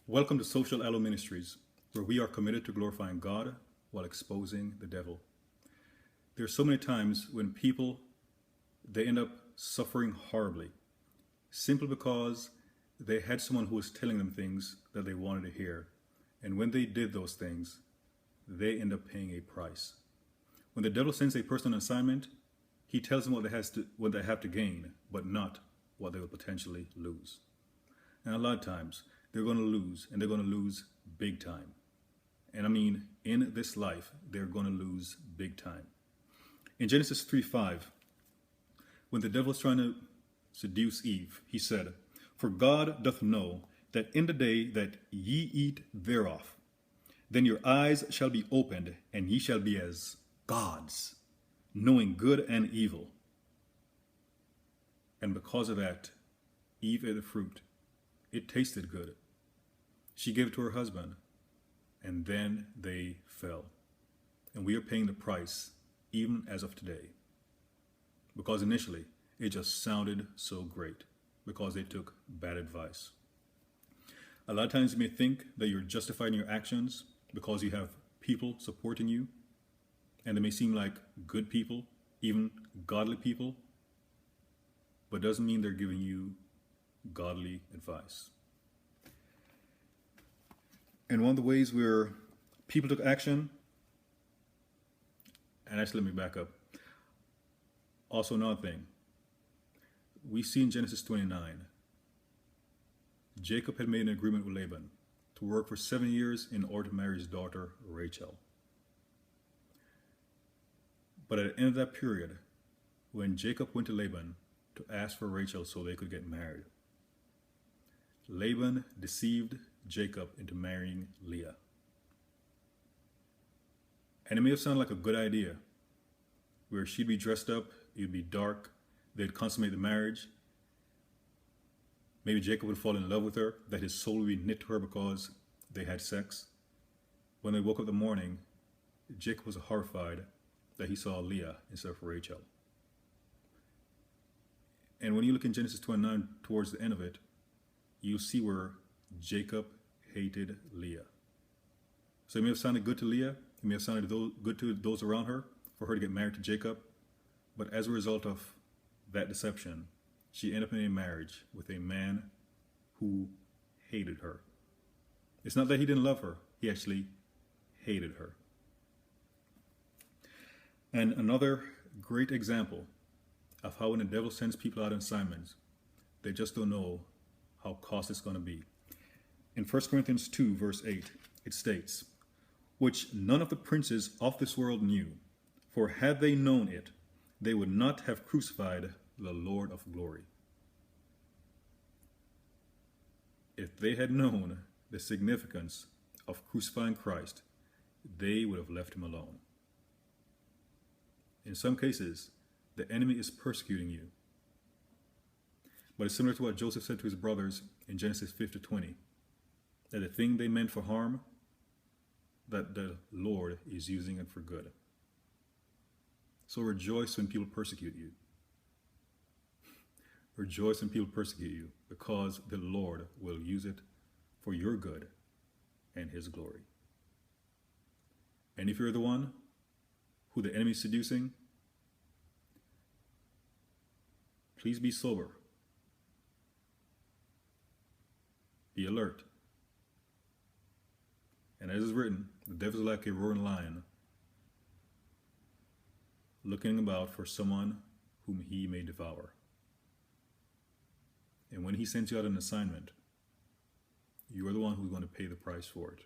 Welcome to Social Aloe Ministries, where we are committed to glorifying God while exposing the devil. There are so many times when people they end up suffering horribly simply because they had someone who was telling them things that they wanted to hear. And when they did those things, they end up paying a price. When the devil sends a person on assignment, he tells them what they have to gain, but not what they will potentially lose. And a lot of times, they're going to lose, and they're going to lose big time. And I mean, in this life, they're going to lose big time. In Genesis 3:5, when the devil was trying to seduce Eve, he said, "For God doth know that in the day that ye eat thereof, then your eyes shall be opened, and ye shall be as gods, knowing good and evil." And because of that, Eve ate the fruit. It tasted good. She gave it to her husband, and then they fell. And we are paying the price, even as of today. Because initially, it just sounded so great, because they took bad advice. A lot of times you may think that you're justified in your actions because you have people supporting you, and they may seem like good people, even godly people, but it doesn't mean they're giving you godly advice. And one of the ways where people took action, and actually let me back up. Also another thing, we see in Genesis 29, Jacob had made an agreement with Laban to work for 7 years in order to marry his daughter Rachel. But at the end of that period, when Jacob went to Laban to ask for Rachel so they could get married, Laban deceived Jacob into marrying Leah. And it may have sounded like a good idea, where she'd be dressed up, it'd be dark, they'd consummate the marriage. Maybe Jacob would fall in love with her, that his soul would be knit to her because they had sex. When they woke up in the morning, Jacob was horrified that he saw Leah instead of Rachel. And when you look in Genesis 29 towards the end of it, you'll see where Jacob hated Leah. So it may have sounded good to Leah, it may have sounded good to those around her for her to get married to Jacob, but as a result of that deception, she ended up in a marriage with a man who hated her. It's not that he didn't love her, he actually hated her. And another great example of how when the devil sends people out on assignments, they just don't know how costly it's going to be. In 1 Corinthians 2, verse 8, it states, "Which none of the princes of this world knew, for had they known it, they would not have crucified the Lord of glory." If they had known the significance of crucifying Christ, they would have left him alone. In some cases, the enemy is persecuting you. But it's similar to what Joseph said to his brothers in Genesis 50:20, that the thing they meant for harm, that the Lord is using it for good. So rejoice when people persecute you. Rejoice when people persecute you, because the Lord will use it for your good and his glory. And if you're the one who the enemy is seducing, please be sober. Be alert. And as is written, the devil is like a roaring lion, looking about for someone whom he may devour. And when he sends you out on an assignment, you are the one who's going to pay the price for it.